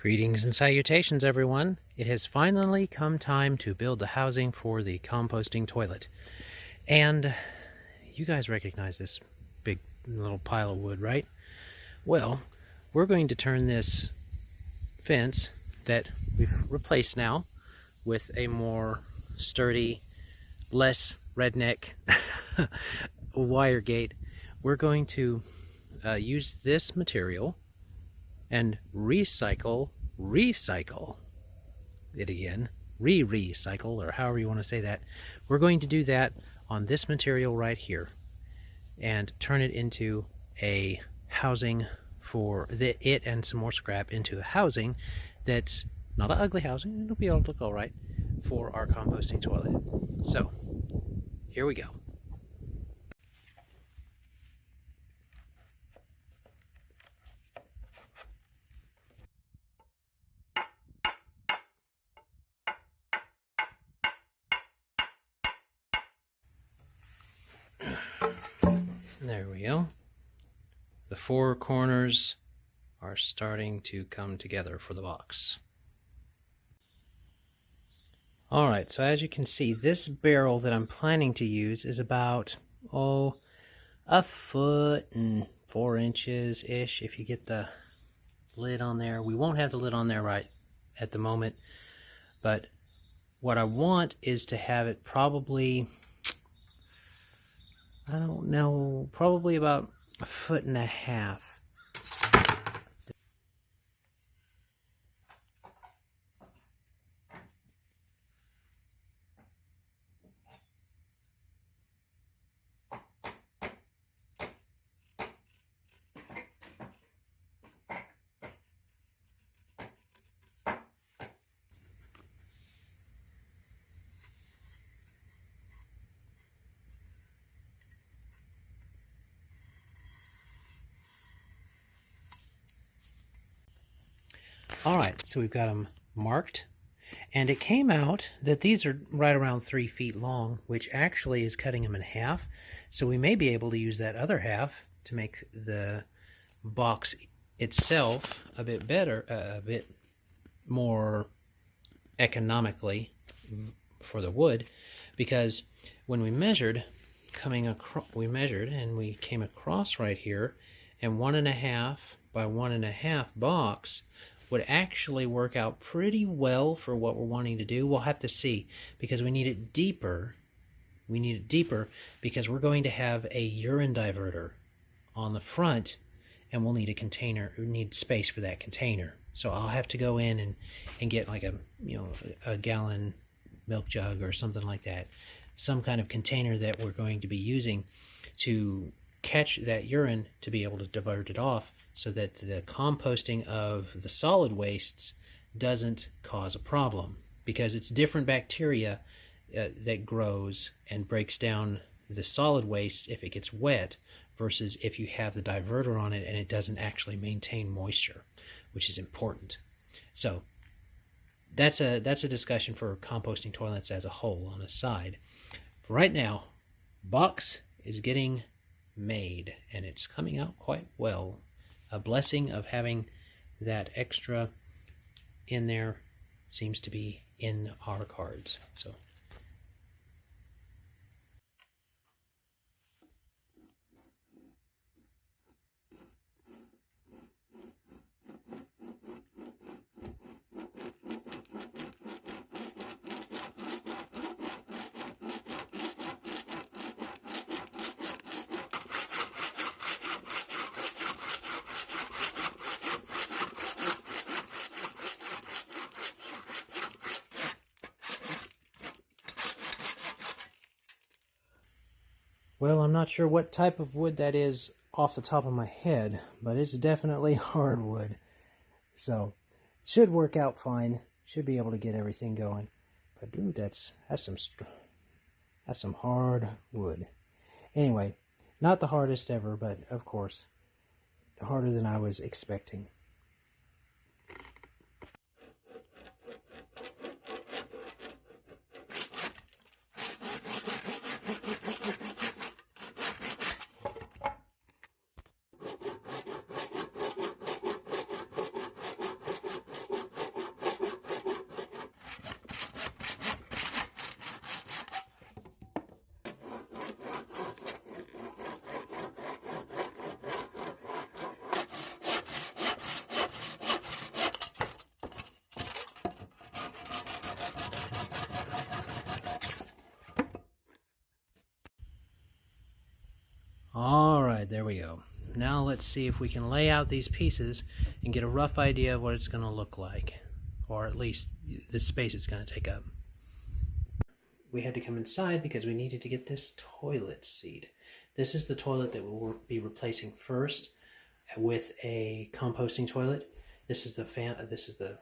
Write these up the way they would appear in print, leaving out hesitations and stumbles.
Greetings and salutations, everyone. It has finally come time to build the housing for the composting toilet. And you guys recognize this big little pile of wood, right? Well, we're going to turn this fence that we've replaced now with a more sturdy, less redneck wire gate. We're going to use this material and recycle it again, recycle, or however you want to say that. We're going to do that on this material right here and turn it into a housing for it and some more scrap into a housing that's not an ugly housing. It'll be able to look all right for our composting toilet. So here we go. There we go. The four corners are starting to come together for the box. Alright, so as you can see, this barrel that I'm planning to use is about, a foot and 4 inches-ish if you get the lid on there. We won't have the lid on there right at the moment, but what I want is to have it probably, I don't know, probably about 1.5 feet. Alright, so we've got them marked, and it came out that these are right around 3 feet long, which actually is cutting them in half, so we may be able to use that other half to make the box itself a bit better, a bit more economically for the wood, because when we measured, we measured and we came across right here, and 1.5 by 1.5 box would actually work out pretty well for what we're wanting to do. We'll have to see, because we need it deeper. We need it deeper because we're going to have a urine diverter on the front, and we'll need a container. We need space for that container. So I'll have to go in and get like a gallon milk jug or something like that, some kind of container that we're going to be using to catch that urine to be able to divert it off, so that the composting of the solid wastes doesn't cause a problem, because it's different bacteria that grows and breaks down the solid waste if it gets wet versus if you have the diverter on it and it doesn't actually maintain moisture, which is important. So that's a discussion for composting toilets as a whole on a side. For right now, box is getting made and it's coming out quite well. A blessing of having that extra in there seems to be in our cards. So well, I'm not sure what type of wood that is off the top of my head, but it's definitely hardwood. So, should work out fine. Should be able to get everything going. But dude, that's some hard wood. Anyway, not the hardest ever, but of course, harder than I was expecting. Alright, there we go. Now let's see if we can lay out these pieces and get a rough idea of what it's going to look like, or at least the space it's going to take up. We had to come inside because we needed to get this toilet seat. This is the toilet that we'll be replacing first with a composting toilet. This is the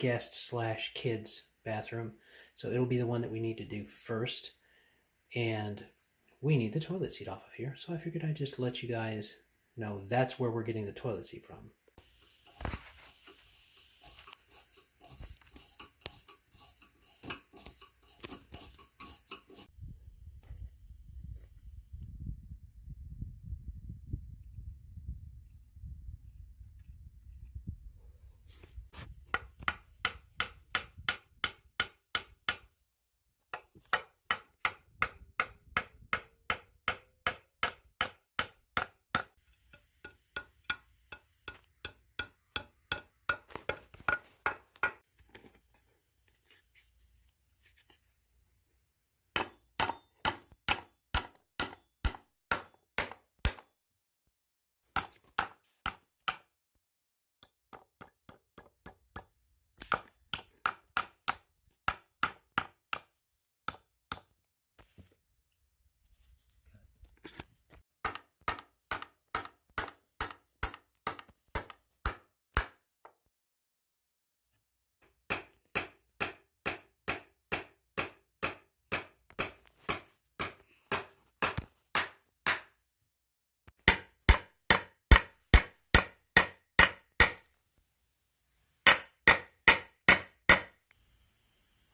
guest / kids bathroom, so it'll be the one that we need to do first, and we need the toilet seat off of here, so I figured I'd just let you guys know that's where we're getting the toilet seat from.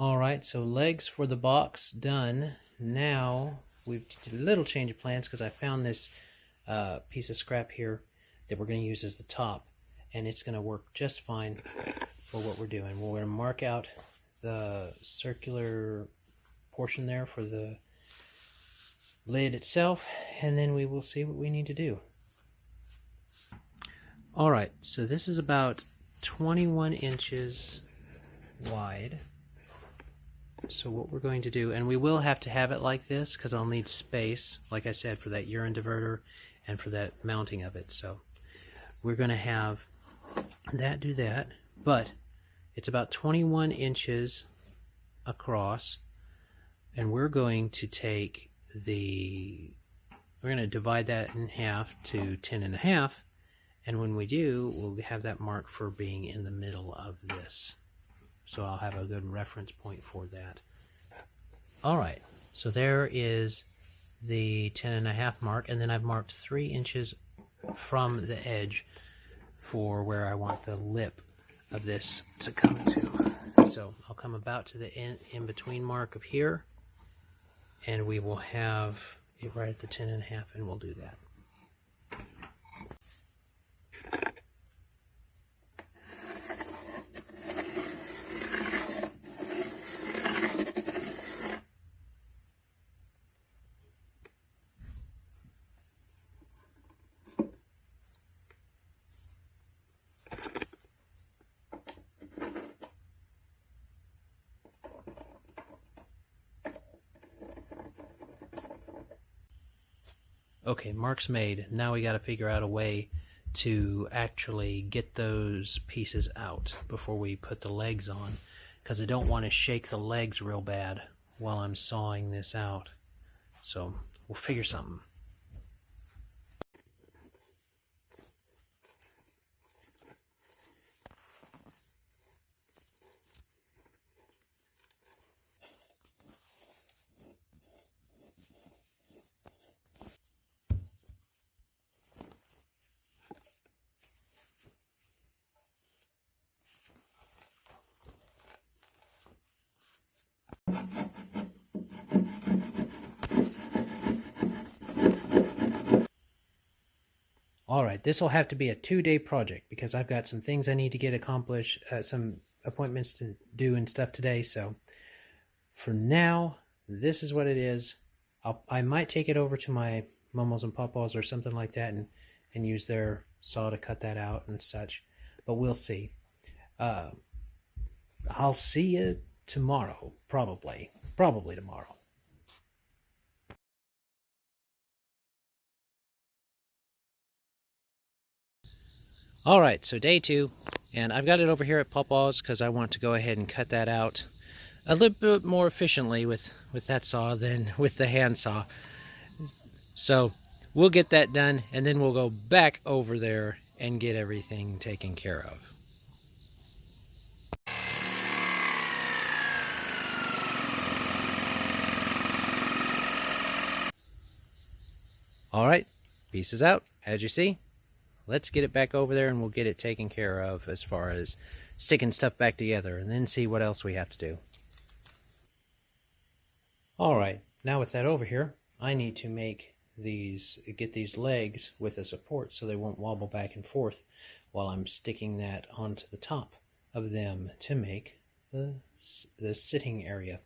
Alright, so legs for the box done. Now we've did a little change of plans because I found this piece of scrap here that we're going to use as the top, and it's going to work just fine for what we're doing. We're going to mark out the circular portion there for the lid itself, and then we will see what we need to do. Alright, so this is about 21 inches wide. So what we're going to do, and we will have to have it like this because I'll need space, like I said, for that urine diverter and for that mounting of it. So we're going to have that do that, but it's about 21 inches across, and we're going to take we're going to divide that in half to 10.5, and when we do, we'll have that marked for being in the middle of this. So I'll have a good reference point for that. Alright, so there is the 10.5 mark, and then I've marked 3 inches from the edge for where I want the lip of this to come to. So I'll come about to the in-between mark of here, and we will have it right at the 10.5, and we'll do that. Okay, marks made. Now we got to figure out a way to actually get those pieces out before we put the legs on, because I don't want to shake the legs real bad while I'm sawing this out. So we'll figure something. Alright, this will have to be a 2-day project because I've got some things I need to get accomplished, some appointments to do and stuff today. So for now, this is what it is. I might take it over to my momos and papaws or something like that and use their saw to cut that out and such. But we'll see. I'll see you tomorrow, probably tomorrow. Alright, so day 2, and I've got it over here at Pawpaw's because I want to go ahead and cut that out a little bit more efficiently with that saw than with the hand saw. So we'll get that done, and then we'll go back over there and get everything taken care of. Alright, pieces out, as you see. Let's get it back over there and we'll get it taken care of as far as sticking stuff back together, and then see what else we have to do. Alright, now with that over here, I need to get these legs with a support so they won't wobble back and forth while I'm sticking that onto the top of them to make the sitting area.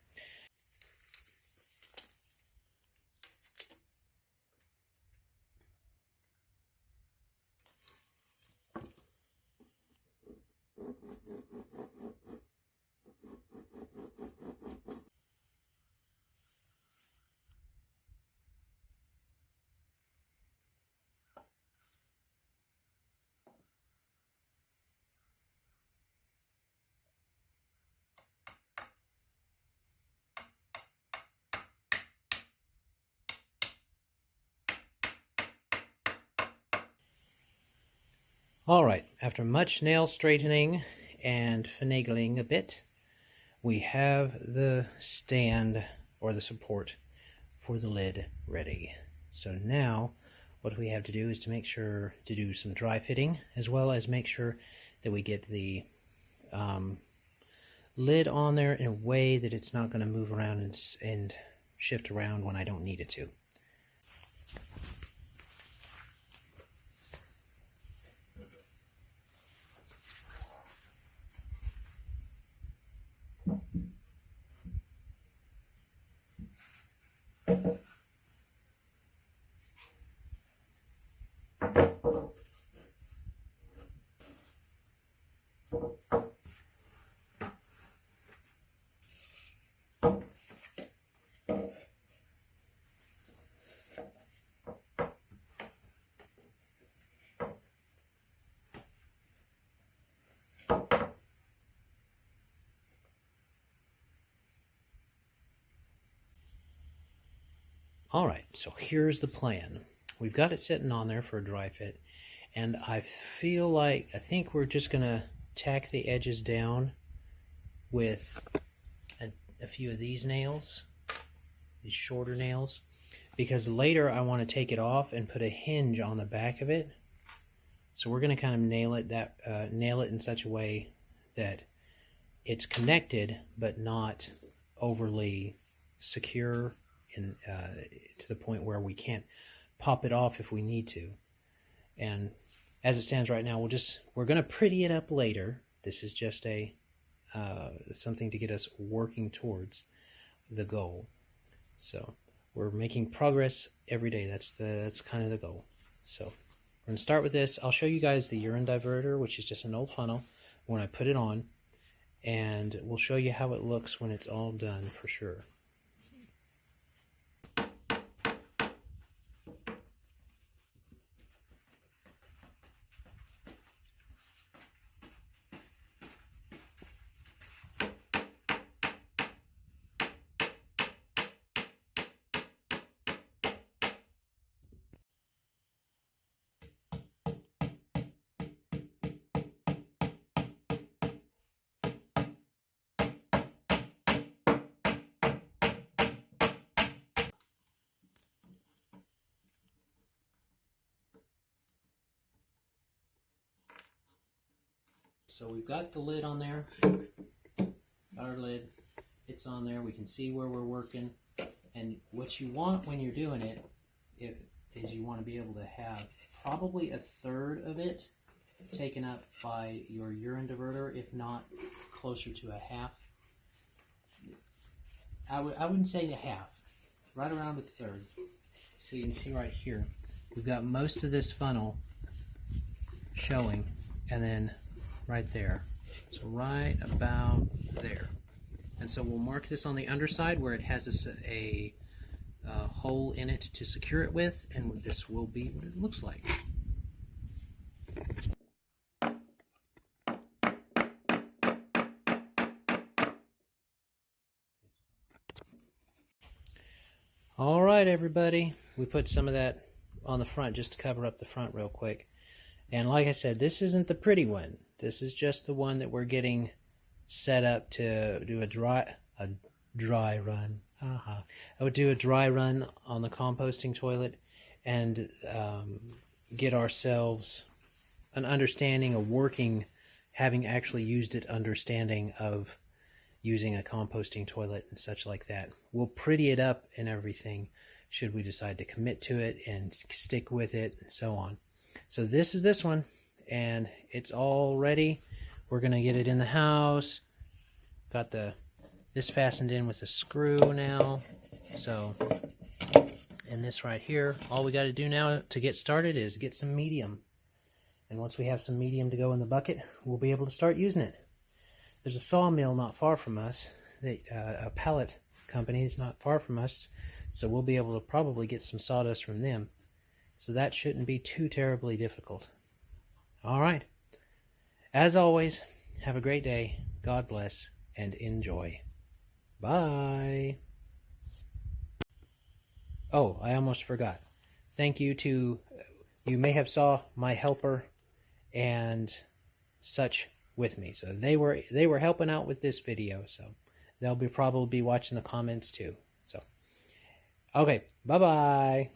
Alright, after much nail straightening and finagling a bit, we have the stand or the support for the lid ready. So now what we have to do is to make sure to do some dry fitting, as well as make sure that we get the lid on there in a way that it's not going to move around and shift around when I don't need it to. Alright, so here's the plan. We've got it sitting on there for a dry fit, and I think we're just going to tack the edges down with a few of these nails, these shorter nails, because later I want to take it off and put a hinge on the back of it. So we're going to kind of nail it in such a way that it's connected but not overly secure to the point where we can't pop it off if we need to. And as it stands right now, we're going to pretty it up later. This is just something to get us working towards the goal. So we're making progress every day. That's kind of the goal. So we're going to start with this. I'll show you guys the urine diverter, which is just an old funnel, when I put it on, and we'll show you how it looks when it's all done for sure. So we've got the lid on there, got our lid, it's on there, we can see where we're working, and what you want when you're doing it is you want to be able to have probably a third of it taken up by your urine diverter, if not closer to a half. I wouldn't say a half, right around a third. So you can see right here, we've got most of this funnel showing, and then right there, so right about there. And so we'll mark this on the underside where it has a hole in it to secure it with, and this will be what it looks like. right, everybody. We put some of that on the front just to cover up the front real quick. And like I said, this isn't the pretty one. This is just the one that we're getting set up to do a dry run. I would do a dry run on the composting toilet and get ourselves an understanding, a working, having actually used it, understanding of using a composting toilet and such like that. We'll pretty it up and everything should we decide to commit to it and stick with it and so on. So this is this one, and it's all ready. We're going to get it in the house. Got this fastened in with a screw now. So, and this right here, all we got to do now to get started is get some medium. And once we have some medium to go in the bucket, we'll be able to start using it. There's a sawmill not far from us, a pallet company is not far from us, so we'll be able to probably get some sawdust from them. So that shouldn't be too terribly difficult. All right. As always, have a great day. God bless and enjoy. Bye. Oh, I almost forgot. Thank you to, you may have saw my helper and such with me. So they were helping out with this video. So they'll probably be watching the comments too. So, okay. Bye-bye.